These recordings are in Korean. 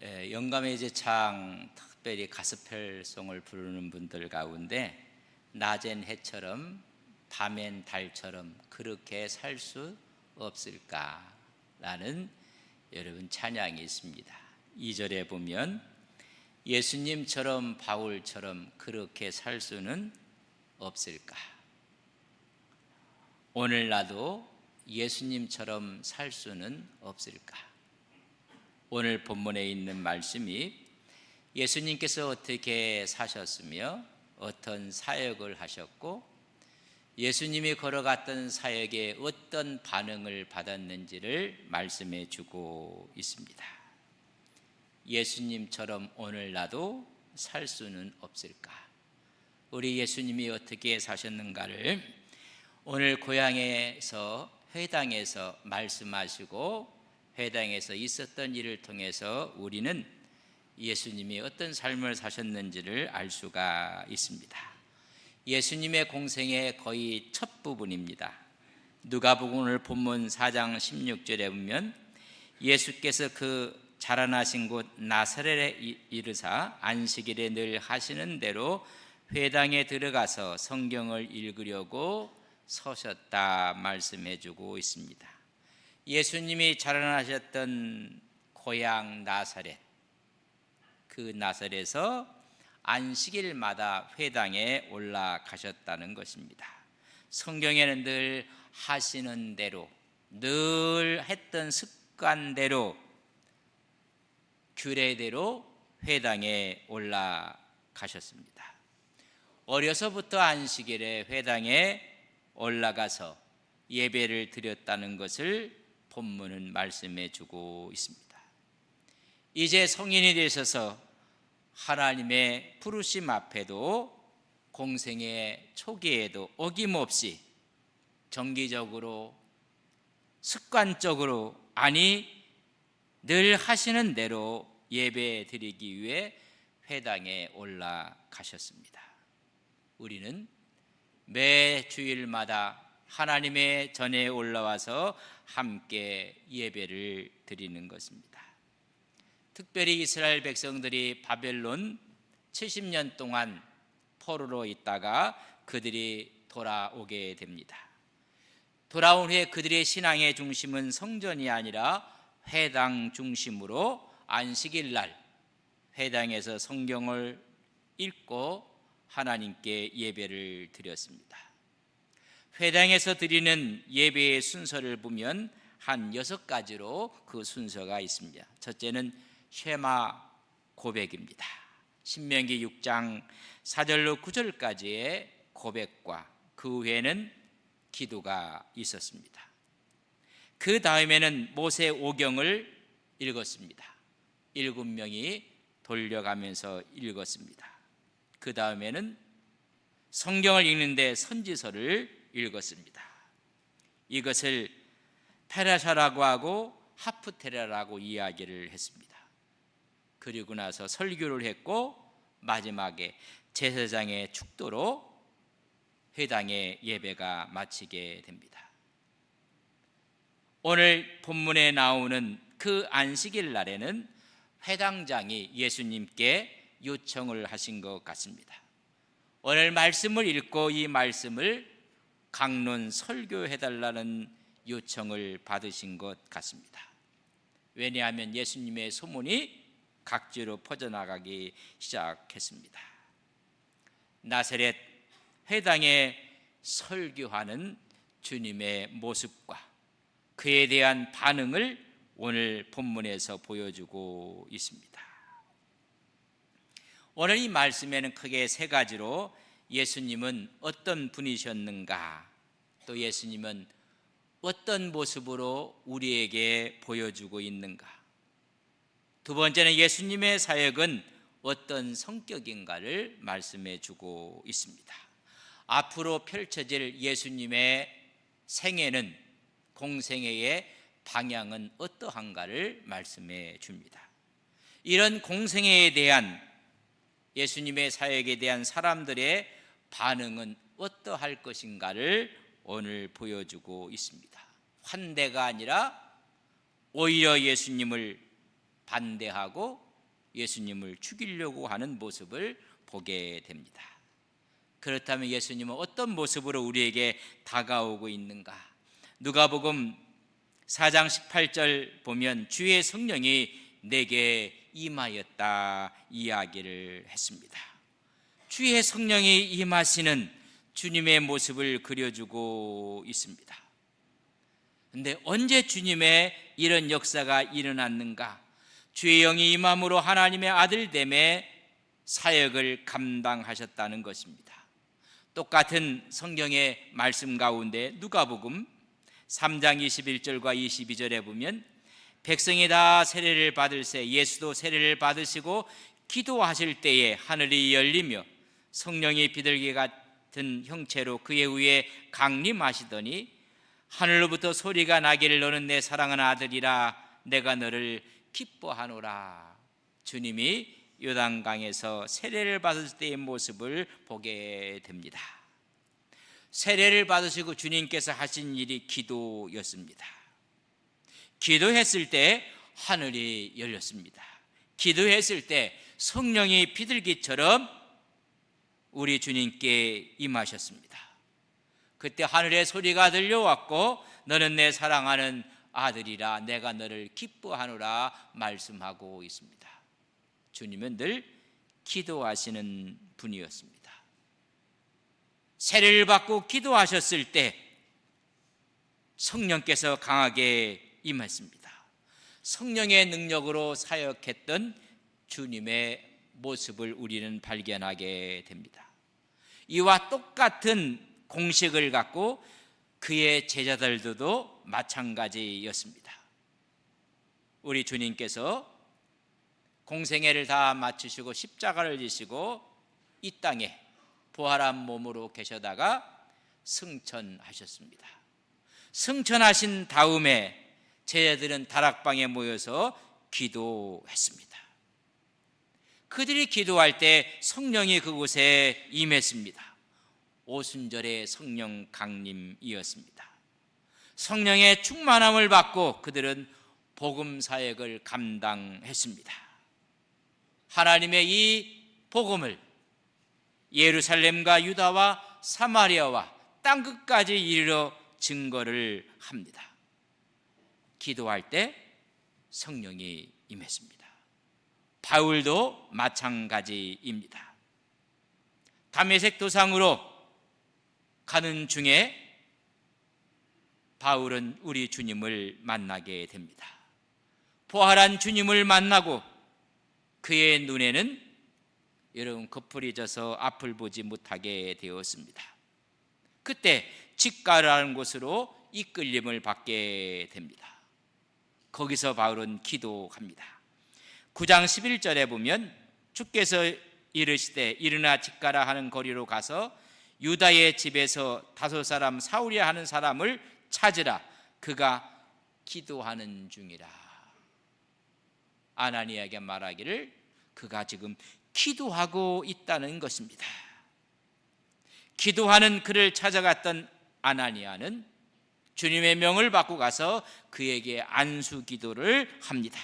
영감의 제창 특별히 가스펠송을 부르는 분들 가운데 낮엔 해처럼 밤엔 달처럼 그렇게 살 수 없을까라는 여러분 찬양이 있습니다. 2절에 보면 예수님처럼 바울처럼 그렇게 살 수는 없을까? 오늘 나도 예수님처럼 살 수는 없을까? 오늘 본문에 있는 말씀이 예수님께서 어떻게 사셨으며 어떤 사역을 하셨고 예수님이 걸어갔던 사역에 어떤 반응을 받았는지를 말씀해 주고 있습니다. 예수님처럼 오늘 나도 살 수는 없을까? 우리 예수님이 어떻게 사셨는가를 오늘 고향에서 회당에서 말씀하시고 회당에서 있었던 일을 통해서 우리는 예수님이 어떤 삶을 사셨는지를 알 수가 있습니다. 예수님의 공생의 거의 첫 부분입니다. 누가복음 오늘 본문 4장 16절에 보면 예수께서 그 자라나신 곳 나사렛에 이르사 안식일에 늘 하시는 대로 회당에 들어가서 성경을 읽으려고 서셨다 말씀해 주고 있습니다. 예수님이 자라나셨던 고향 나사렛, 그 나사렛에서 안식일마다 회당에 올라가셨다는 것입니다. 성경에는 늘 하시는 대로, 늘 했던 습관대로, 규례대로 회당에 올라가셨습니다. 어려서부터 안식일에 회당에 올라가서 예배를 드렸다는 것을 본문은 말씀해 주고 있습니다. 이제 성인이 되셔서 하나님의 부르심 앞에도 공생의 초기에도 어김없이 정기적으로 습관적으로 아니 늘 하시는 대로 예배 드리기 위해 회당에 올라가셨습니다. 우리는 매 주일마다 하나님의 전에 올라와서 함께 예배를 드리는 것입니다. 특별히 이스라엘 백성들이 바벨론 70년 동안 포로로 있다가 그들이 돌아오게 됩니다. 돌아온 후에 그들의 신앙의 중심은 성전이 아니라 회당 중심으로 안식일 날 회당에서 성경을 읽고 하나님께 예배를 드렸습니다. 회당에서 드리는 예배의 순서를 보면 한 6가지로 그 순서가 있습니다. 첫째는 쉐마 고백입니다. 신명기 6장 4절로 9절까지의 고백과 그 후에는 기도가 있었습니다. 그 다음에는 모세 오경을 읽었습니다. 7명이 돌려가면서 읽었습니다. 그 다음에는 성경을 읽는데 선지서를 읽었습니다. 이것을 페라샤라고 하고 하프테라라고 이야기를 했습니다. 그리고 나서 설교를 했고 마지막에 제사장의 축도로 회당의 예배가 마치게 됩니다. 오늘 본문에 나오는 그 안식일 날에는 회당장이 예수님께 요청을 하신 것 같습니다. 오늘 말씀을 읽고 이 말씀을 강론 설교해달라는 요청을 받으신 것 같습니다. 왜냐하면 예수님의 소문이 각지로 퍼져나가기 시작했습니다. 나사렛 회당에 설교하는 주님의 모습과 그에 대한 반응을 오늘 본문에서 보여주고 있습니다. 오늘 이 말씀에는 크게 3가지로 예수님은 어떤 분이셨는가, 또 예수님은 어떤 모습으로 우리에게 보여주고 있는가, 두 번째는 예수님의 사역은 어떤 성격인가를 말씀해 주고 있습니다. 앞으로 펼쳐질 예수님의 생애는, 공생애의 방향은 어떠한가를 말씀해 줍니다. 이런 공생애에 대한, 예수님의 사역에 대한 사람들의 반응은 어떠할 것인가를 오늘 보여주고 있습니다. 환대가 아니라 오히려 예수님을 반대하고 예수님을 죽이려고 하는 모습을 보게 됩니다. 그렇다면 예수님은 어떤 모습으로 우리에게 다가오고 있는가? 누가복음 4장 18절 보면 주의 성령이 내게 임하였다 이야기를 했습니다. 주의 성령이 임하시는 주님의 모습을 그려주고 있습니다. 그런데 언제 주님의 이런 역사가 일어났는가? 주의 영이 임함으로 하나님의 아들됨의 사역을 감당하셨다는 것입니다. 똑같은 성경의 말씀 가운데 누가복음 3장 21절과 22절에 보면 백성이 다 세례를 받을새 예수도 세례를 받으시고 기도하실 때에 하늘이 열리며 성령이 비둘기 같은 형체로 그의 위에 강림하시더니 하늘로부터 소리가 나기를 너는 내 사랑하는 아들이라 내가 너를 기뻐하노라. 주님이 요단강에서 세례를 받을 때의 모습을 보게 됩니다. 세례를 받으시고 주님께서 하신 일이 기도였습니다. 기도했을 때 하늘이 열렸습니다. 기도했을 때 성령이 비둘기처럼 우리 주님께 임하셨습니다. 그때 하늘의 소리가 들려왔고 너는 내 사랑하는 아들이라 내가 너를 기뻐하노라 말씀하고 있습니다. 주님은 늘 기도하시는 분이었습니다. 세례를 받고 기도하셨을 때 성령께서 강하게 임했습니다. 성령의 능력으로 사역했던 주님의 모습을 우리는 발견하게 됩니다. 이와 똑같은 공식을 갖고 그의 제자들도 마찬가지였습니다. 우리 주님께서 공생애를 다 마치시고 십자가를 지시고 이 땅에 부활한 몸으로 계셔다가 승천하셨습니다. 승천하신 다음에 제자들은 다락방에 모여서 기도했습니다. 그들이 기도할 때 성령이 그곳에 임했습니다. 오순절의 성령 강림이었습니다. 성령의 충만함을 받고 그들은 복음 사역을 감당했습니다. 하나님의 이 복음을 예루살렘과 유다와 사마리아와 땅끝까지 이르러 증거를 합니다. 기도할 때 성령이 임했습니다. 바울도 마찬가지입니다. 다메섹 도상으로 가는 중에 바울은 우리 주님을 만나게 됩니다. 부활한 주님을 만나고 그의 눈에는 여러분 거풀이 져서 앞을 보지 못하게 되었습니다. 그때 직가라는 곳으로 이끌림을 받게 됩니다. 거기서 바울은 기도합니다. 9장 11절에 보면 주께서 이르시되 일어나 직가라 하는 거리로 가서 유다의 집에서 다섯 사람 사울이라 하는 사람을 찾으라. 그가 기도하는 중이라. 아나니아에게 말하기를 그가 지금 기도하고 있다는 것입니다. 기도하는 그를 찾아갔던 아나니아는 주님의 명을 받고 가서 그에게 안수 기도를 합니다.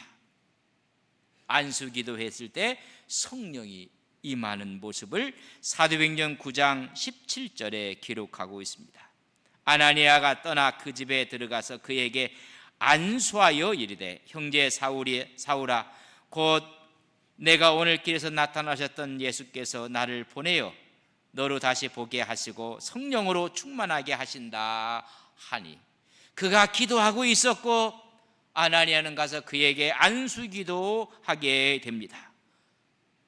안수 기도했을 때 성령이 임하는 모습을 사도행전 9장 17절에 기록하고 있습니다. 아나니아가 떠나 그 집에 들어가서 그에게 안수하여 이르되 형제 사울아 곧 내가 오늘 길에서 나타나셨던 예수께서 나를 보내어 너로 다시 보게 하시고 성령으로 충만하게 하신다 하니 그가 기도하고 있었고 아나니아는 가서 그에게 안수 기도하게 됩니다.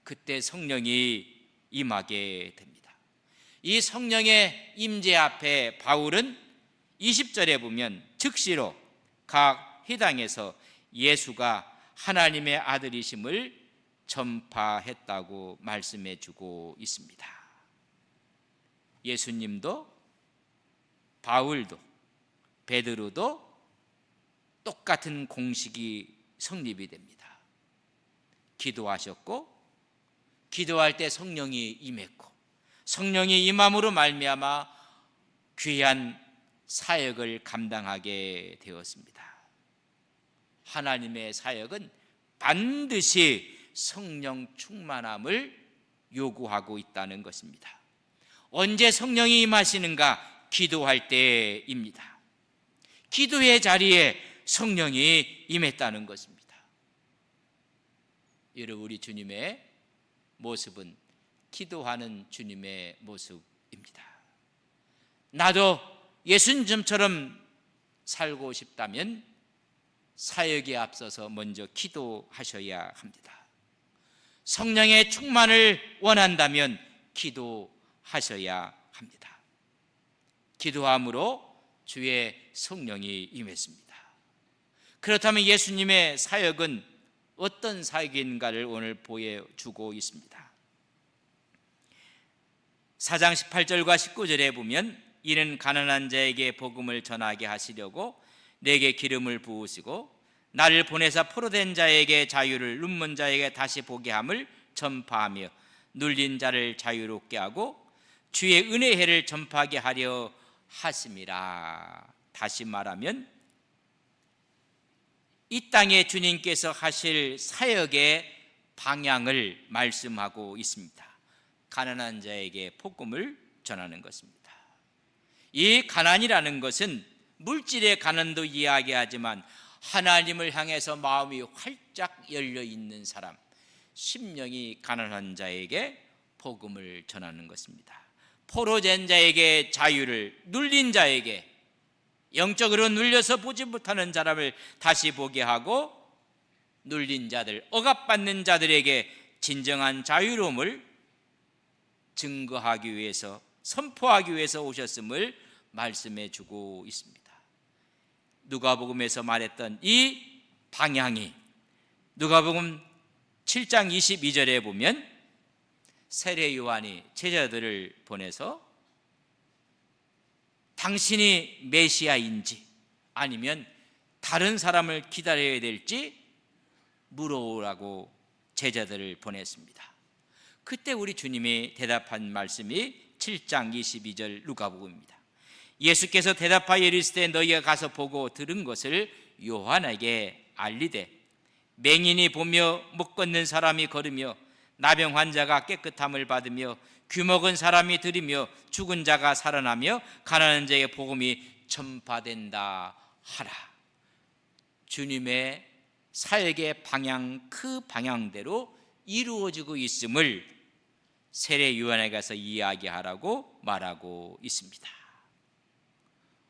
그때 성령이 임하게 됩니다. 이 성령의 임재 앞에 바울은 20절에 보면 즉시로 각 회당에서 예수가 하나님의 아들이심을 전파했다고 말씀해 주고 있습니다. 예수님도 바울도 베드로도 똑같은 공식이 성립이 됩니다. 기도하셨고 기도할 때 성령이 임했고 성령이 임함으로 말미암아 귀한 사역을 감당하게 되었습니다. 하나님의 사역은 반드시 성령 충만함을 요구하고 있다는 것입니다. 언제 성령이 임하시는가? 기도할 때입니다. 기도의 자리에 성령이 임했다는 것입니다. 여러분, 우리 주님의 모습은 기도하는 주님의 모습입니다. 나도 예수님처럼 살고 싶다면 사역에 앞서서 먼저 기도하셔야 합니다. 성령의 충만을 원한다면 기도하셔야 합니다. 기도함으로 주의 성령이 임했습니다. 그렇다면 예수님의 사역은 어떤 사역인가를 오늘 보여주고 있습니다. 4장 18절과 19절에 보면 이는 가난한 자에게 복음을 전하게 하시려고 내게 기름을 부으시고 나를 보내사 포로된 자에게 자유를, 눈먼 자에게 다시 보게 함을 전파하며 눌린 자를 자유롭게 하고 주의 은혜의 해를 전파하게 하려 하심이라. 다시 말하면 이 땅에 주님께서 하실 사역의 방향을 말씀하고 있습니다. 가난한 자에게 복음을 전하는 것입니다. 이 가난이라는 것은 물질의 가난도 이야기하지만 하나님을 향해서 마음이 활짝 열려 있는 사람, 심령이 가난한 자에게 복음을 전하는 것입니다. 포로된 자에게 자유를, 눌린 자에게, 영적으로 눌려서 보지 못하는 사람을 다시 보게 하고 눌린 자들, 억압받는 자들에게 진정한 자유로움을 증거하기 위해서, 선포하기 위해서 오셨음을 말씀해 주고 있습니다. 누가복음에서 말했던 이 방향이 누가복음 7장 22절에 보면 세례 요한이 제자들을 보내서 당신이 메시아인지 아니면 다른 사람을 기다려야 될지 물어오라고 제자들을 보냈습니다. 그때 우리 주님이 대답한 말씀이 7장 22절 누가복음입니다. 예수께서 대답하여 이르시되 너희가 가서 보고 들은 것을 요한에게 알리되 맹인이 보며 못 걷는 사람이 걸으며 나병 환자가 깨끗함을 받으며 귀먹은 사람이 들으며 죽은 자가 살아나며 가난한 자에게 복음이 전파된다 하라. 주님의 사역의 방향, 그 방향대로 이루어지고 있음을 세례 요한에 가서 이야기하라고 말하고 있습니다.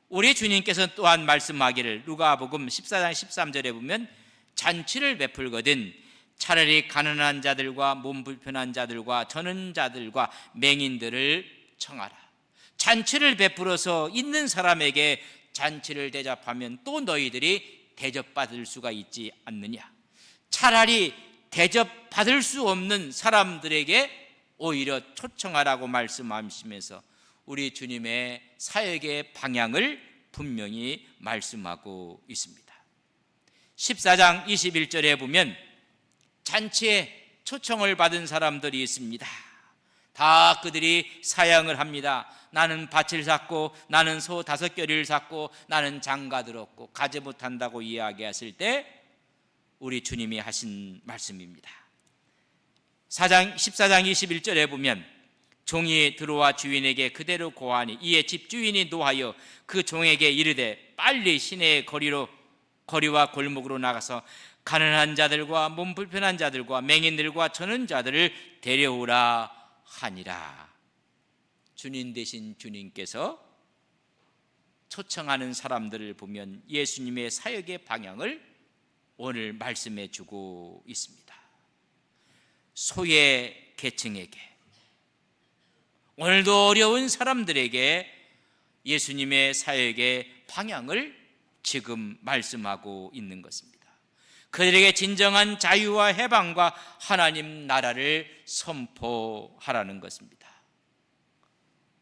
우리 주님께서 또한 말씀하기를 누가복음 14장 13절에 보면 잔치를 베풀거든 차라리 가난한 자들과 몸 불편한 자들과 저는 자들과 맹인들을 청하라. 잔치를 베풀어서 있는 사람에게 잔치를 대접하면 또 너희들이 대접받을 수가 있지 않느냐. 차라리 대접받을 수 없는 사람들에게 오히려 초청하라고 말씀하시면서 우리 주님의 사역의 방향을 분명히 말씀하고 있습니다. 14장 21절에 보면 잔치에 초청을 받은 사람들이 있습니다. 다 그들이 사양을 합니다. 나는 밭을 샀고 나는 소 5겨리를 샀고 나는 장가 들었고 가지 못한다고 이야기했을 때 우리 주님이 하신 말씀입니다. 14장 21절에 보면 종이 들어와 주인에게 그대로 고하니 이에 집주인이 노하여 그 종에게 이르되 빨리 시내의 거리와 골목으로 나가서 가난한 자들과 몸 불편한 자들과 맹인들과 저는 자들을 데려오라 하니라. 주님 대신 주님께서 초청하는 사람들을 보면 예수님의 사역의 방향을 오늘 말씀해 주고 있습니다. 소외 계층에게, 오늘도 어려운 사람들에게 예수님의 사역의 방향을 지금 말씀하고 있는 것입니다. 그들에게 진정한 자유와 해방과 하나님 나라를 선포하라는 것입니다.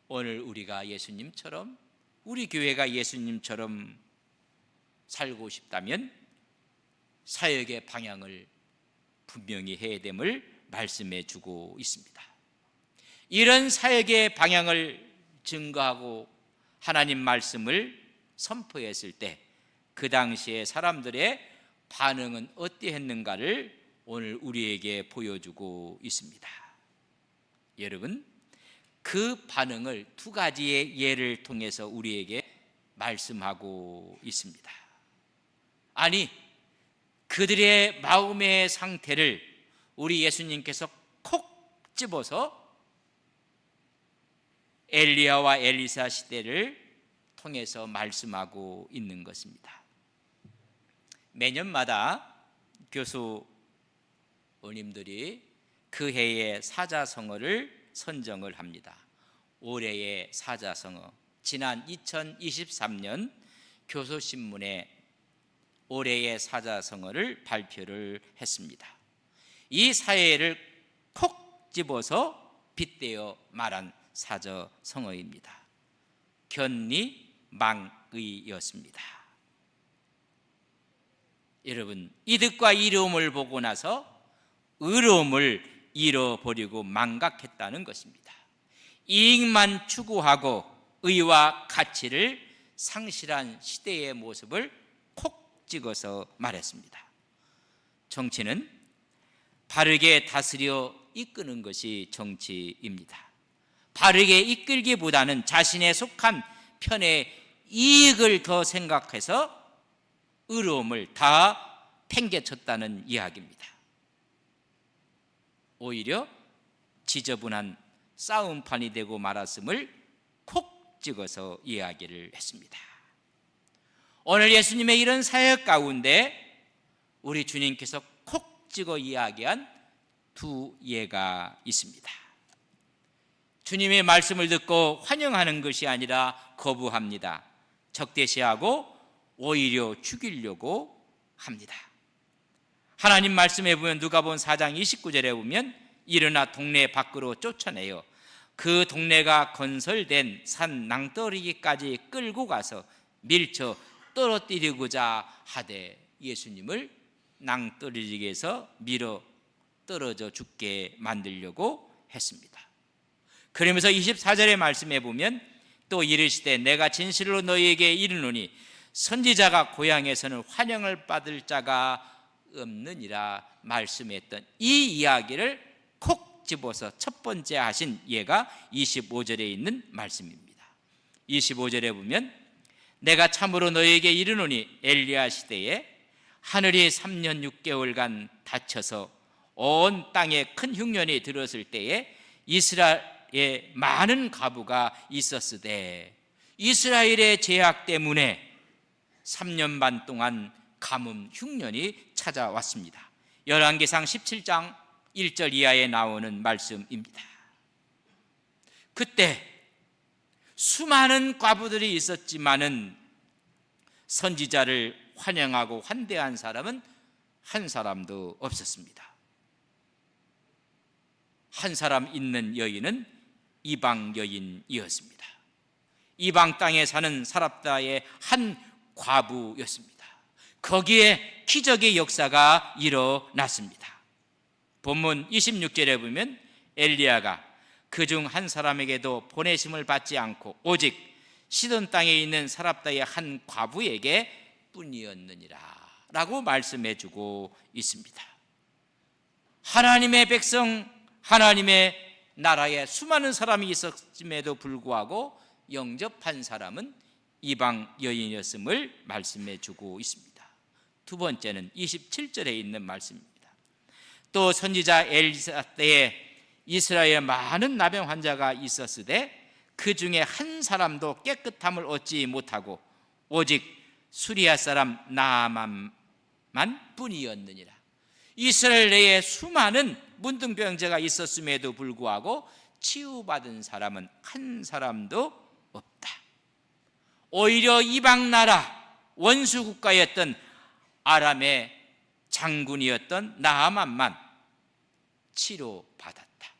오늘 우리가 예수님처럼, 우리 교회가 예수님처럼 살고 싶다면 사역의 방향을 분명히 해야 됨을 말씀해 주고 있습니다. 이런 사역의 방향을 증거하고 하나님 말씀을 선포했을 때 그 당시에 사람들의 반응은 어떠했는가를 오늘 우리에게 보여주고 있습니다. 여러분, 그 반응을 두 가지의 예를 통해서 우리에게 말씀하고 있습니다. 아니, 그들의 마음의 상태를 우리 예수님께서 콕 집어서 엘리야와 엘리사 시대를 통해서 말씀하고 있는 것입니다. 매년마다 교수님들이 그 해의 사자성어를 선정을 합니다. 올해의 사자성어, 지난 2023년 교수신문에 올해의 사자성어를 발표를 했습니다. 이 사회를 콕 집어서 빗대어 말한 사자성어입니다. 견리망의였습니다. 여러분, 이득과 이로움을 보고 나서 의로움을 잃어버리고 망각했다는 것입니다. 이익만 추구하고 의와 가치를 상실한 시대의 모습을 콕 찍어서 말했습니다. 정치는 바르게 다스려 이끄는 것이 정치입니다. 바르게 이끌기보다는 자신의 속한 편의 이익을 더 생각해서 의로움을 다 팽개쳤다는 이야기입니다. 오히려 지저분한 싸움판이 되고 말았음을 콕 찍어서 이야기를 했습니다. 오늘 예수님의 이런 사역 가운데 우리 주님께서 콕 찍어 이야기한 두 예가 있습니다. 주님의 말씀을 듣고 환영하는 것이 아니라 거부합니다. 적대시하고 오히려 죽이려고 합니다. 하나님 말씀에 보면 누가복음 4장 29절에 보면 일어나 동네 밖으로 쫓아내요. 그 동네가 건설된 산 낭떠러기까지 끌고 가서 밀쳐 떨어뜨리고자 하되 예수님을 낭떠러기에서 밀어 떨어져 죽게 만들려고 했습니다. 그러면서 24절의 말씀에 보면 또 이르시되 내가 진실로 너희에게 이르노니 선지자가 고향에서는 환영을 받을 자가 없느니라 말씀했던 이 이야기를 콕 집어서 첫 번째 하신 예가 25절에 있는 말씀입니다. 25절에 보면 내가 참으로 너희에게 이르노니 엘리야 시대에 하늘이 3년 6개월간 닫혀서 온 땅에 큰 흉년이 들었을 때에 이스라엘에 많은 과부가 있었으되 이스라엘의 죄악 때문에 3년 반 동안 가뭄 흉년이 찾아왔습니다. 열왕기상 17장 1절 이하에 나오는 말씀입니다. 그때 수많은 과부들이 있었지만은 선지자를 환영하고 환대한 사람은 한 사람도 없었습니다. 한 사람 있는 여인은 이방 여인이었습니다. 이방 땅에 사는 사랍다의 한 과부였습니다. 거기에 기적의 역사가 일어났습니다. 본문 26절에 보면 엘리야가 그중 한 사람에게도 보내심을 받지 않고 오직 시돈 땅에 있는 사랍다의 한 과부에게 뿐이었느니라 라고 말씀해 주고 있습니다. 하나님의 백성, 하나님의 나라에 수많은 사람이 있었음에도 불구하고 영접한 사람은 이방 여인이었음을 말씀해 주고 있습니다. 두 번째는 27절에 있는 말씀입니다. 또 선지자 엘리사 때에 이스라엘에 많은 나병 환자가 있었으되 그 중에 한 사람도 깨끗함을 얻지 못하고 오직 수리아 사람 나아만만 뿐이었느니라. 이스라엘 내에 수많은 문둥병자가 있었음에도 불구하고 치유받은 사람은 한 사람도 없다. 오히려 이방 나라 원수 국가였던 아람의 장군이었던 나아만만 치료받았다.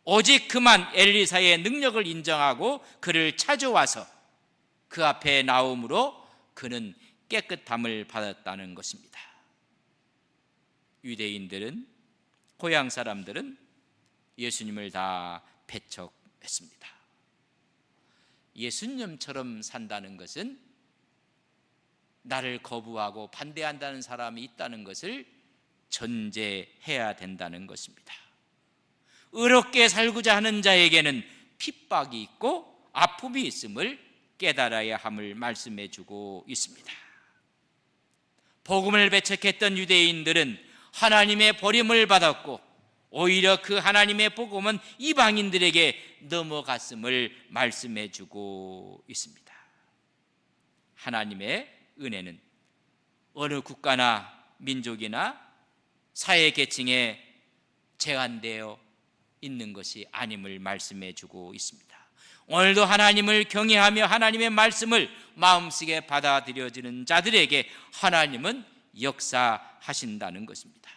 오직 그만 엘리사의 능력을 인정하고 그를 찾아와서 그 앞에 나옴으로 그는 깨끗함을 받았다는 것입니다. 유대인들은, 고향 사람들은 예수님을 다 배척했습니다. 예수님처럼 산다는 것은 나를 거부하고 반대한다는 사람이 있다는 것을 전제해야 된다는 것입니다. 의롭게 살고자 하는 자에게는 핍박이 있고 아픔이 있음을 깨달아야 함을 말씀해 주고 있습니다. 복음을 배척했던 유대인들은 하나님의 버림을 받았고 오히려 그 하나님의 복음은 이방인들에게 넘어갔음을 말씀해 주고 있습니다. 하나님의 은혜는 어느 국가나 민족이나 사회 계층에 제한되어 있는 것이 아님을 말씀해 주고 있습니다. 오늘도 하나님을 경외하며 하나님의 말씀을 마음속에 받아들여지는 자들에게 하나님은 역사하신다는 것입니다.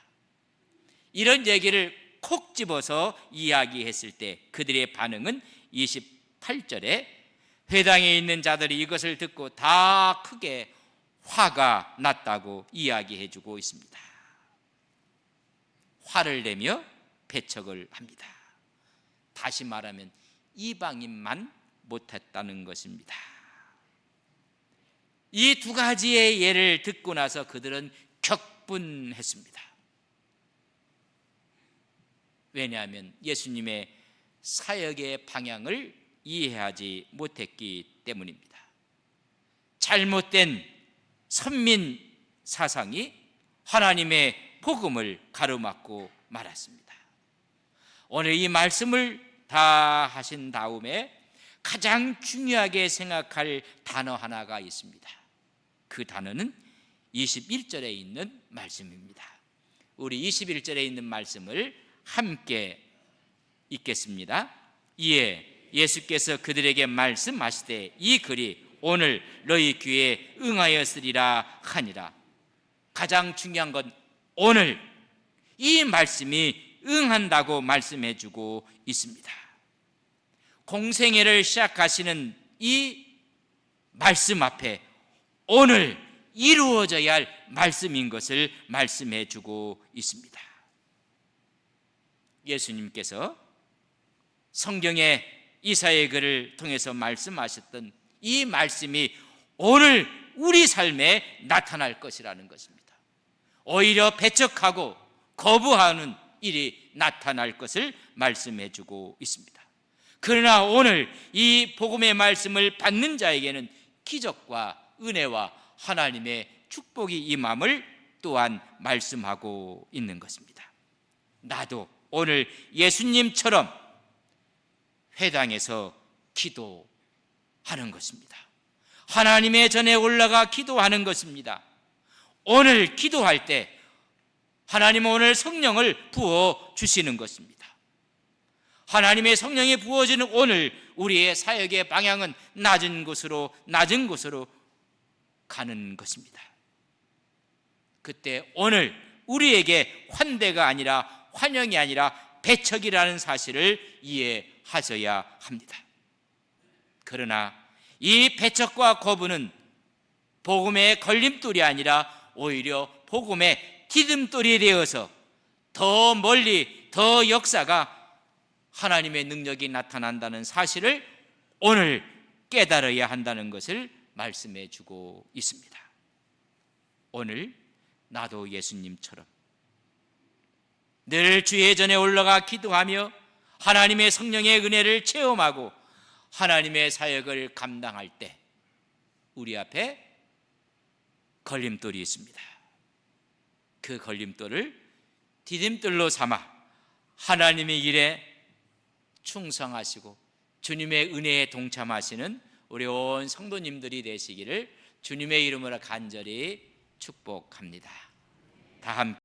이런 얘기를 콕 집어서 이야기했을 때 그들의 반응은 28절에 회당에 있는 자들이 이것을 듣고 다 크게 화가 났다고 이야기해 주고 있습니다. 화를 내며 배척을 합니다. 다시 말하면 이방인만 못했다는 것입니다. 이 두 가지의 예를 듣고 나서 그들은 격분했습니다. 왜냐하면 예수님의 사역의 방향을 이해하지 못했기 때문입니다. 잘못된 선민 사상이 하나님의 복음을 가로막고 말았습니다. 오늘 이 말씀을 다 하신 다음에 가장 중요하게 생각할 단어 하나가 있습니다. 그 단어는 21절에 있는 말씀입니다. 우리 21절에 있는 말씀을 함께 읽겠습니다. 이에 예수께서 그들에게 말씀하시되 이 글이 오늘 너희 귀에 응하였으리라 하니라. 가장 중요한 건 오늘 이 말씀이 응한다고 말씀해 주고 있습니다. 공생애를 시작하시는 이 말씀 앞에 오늘 이루어져야 할 말씀인 것을 말씀해 주고 있습니다. 예수님께서 성경의 이사야의 글을 통해서 말씀하셨던 이 말씀이 오늘 우리 삶에 나타날 것이라는 것입니다. 오히려 배척하고 거부하는 일이 나타날 것을 말씀해 주고 있습니다. 그러나 오늘 이 복음의 말씀을 받는 자에게는 기적과 은혜와 하나님의 축복이 임함을 또한 말씀하고 있는 것입니다. 나도 오늘 예수님처럼 회당에서 기도하는 것입니다. 하나님의 전에 올라가 기도하는 것입니다. 오늘 기도할 때 하나님은 오늘 성령을 부어 주시는 것입니다. 하나님의 성령이 부어지는 오늘 우리의 사역의 방향은 낮은 곳으로 가는 것입니다. 그때 오늘 우리에게 환대가 아니라 환영이 아니라 배척이라는 사실을 이해하셔야 합니다. 그러나 이 배척과 거부는 복음의 걸림돌이 아니라 오히려 복음의 디딤돌이 되어서 더 멀리 더 역사가 하나님의 능력이 나타난다는 사실을 오늘 깨달아야 한다는 것을 말씀해 주고 있습니다. 오늘 나도 예수님처럼 늘 주의 전에 올라가 기도하며 하나님의 성령의 은혜를 체험하고 하나님의 사역을 감당할 때 우리 앞에 걸림돌이 있습니다. 그 걸림돌을 디딤돌로 삼아 하나님의 일에 충성하시고 주님의 은혜에 동참하시는 우리 온 성도님들이 되시기를 주님의 이름으로 간절히 축복합니다. 다 함께